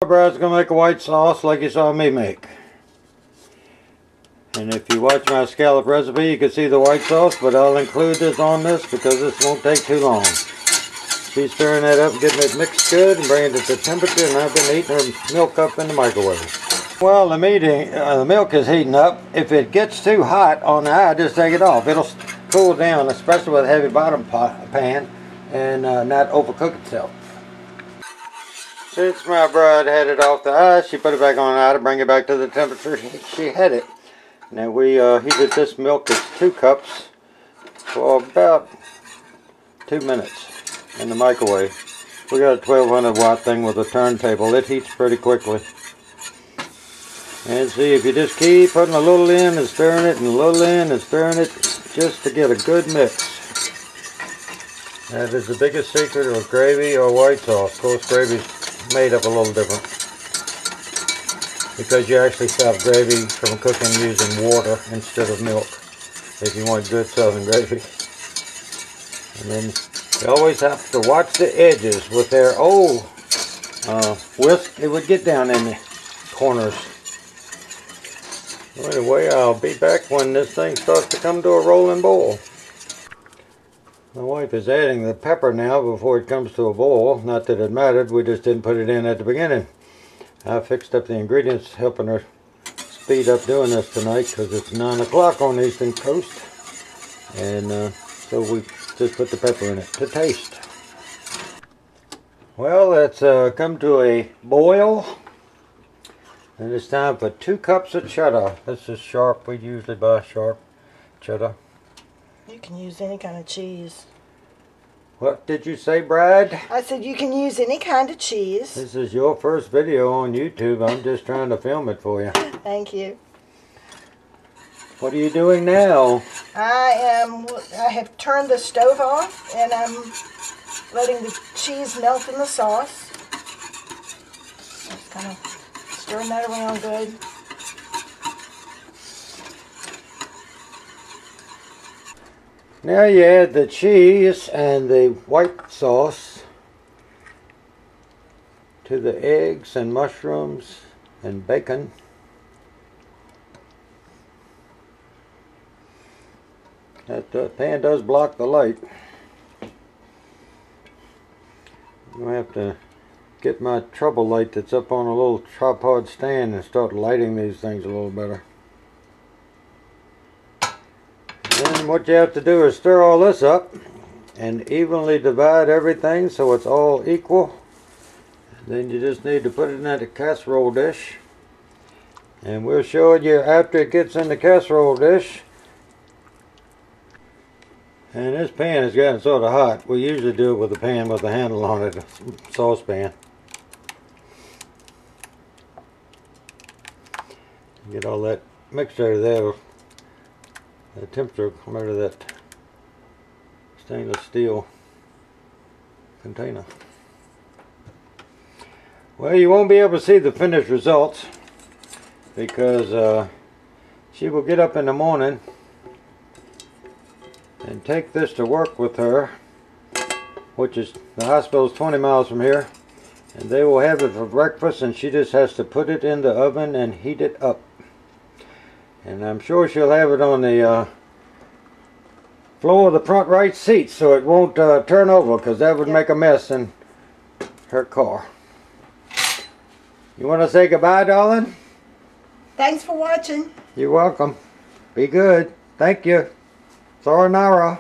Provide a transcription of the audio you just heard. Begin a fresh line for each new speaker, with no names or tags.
Brad's gonna make a white sauce like you saw me make. And if you watch my scallop recipe, you can see the white sauce, but I'll include this on this because this won't take too long. She's stirring that up and getting it mixed good and bringing it to temperature, and I've been heating her milk up in the microwave. Well, the milk is heating up. If it gets too hot on the eye, just take it off. It'll cool down, especially with a heavy bottom pan, and not overcook itself. Since my bride had it off the ice, she put it back on the eye to bring it back to the temperature she had it. Now we heated this milk as 2 cups for about 2 minutes in the microwave. We got a 1200 watt thing with a turntable. It heats pretty quickly. And see, if you just keep putting a little in and stirring it and a little in and stirring it just to get a good mix. That is the biggest secret of gravy or white sauce. Of course, gravy's made up a little different because you actually stop gravy from cooking using water instead of milk if you want good southern gravy. And then you always have to watch the edges. With their old whisk, it would get down in the corners. Anyway, I'll be back when this thing starts to come to a rolling boil. My wife is adding the pepper now before it comes to a boil. Not that it mattered, we just didn't put it in at the beginning. I fixed up the ingredients, helping her speed up doing this tonight because it's 9 o'clock on the Eastern Coast. And so we just put the pepper in it to taste. Well, it's come to a boil. And it's time for 2 cups of cheddar. This is sharp. We usually buy sharp cheddar.
You can use any kind of cheese.
What did you say, Brad?
I said you can use any kind of cheese.
This is your first video on YouTube. I'm just trying to film it for you.
Thank you.
What are you doing now?
I have turned the stove off and I'm letting the cheese melt in the sauce. Just kind of stirring that around good.
Now you add the cheese and the white sauce to the eggs and mushrooms and bacon. That pan does block the light. I'm going to have to get my trouble light that's up on a little tripod stand and start lighting these things a little better. Then what you have to do is stir all this up and evenly divide everything so it's all equal. Then you just need to put it in that casserole dish. And we'll show you after it gets in the casserole dish. And this pan has gotten sort of hot. We usually do it with a pan with a handle on it, a saucepan. Get all that mixture there. The temperature come out of that stainless steel container. Well, you won't be able to see the finished results because she will get up in the morning and take this to work with her, which is, the hospital is 20 miles from here, and they will have it for breakfast, and she just has to put it in the oven and heat it up. And I'm sure she'll have it on the floor of the front right seat so it won't turn over, because that would make a mess in her car. You want to say goodbye, darling?
Thanks for watching.
You're welcome. Be good. Thank you. Sayonara.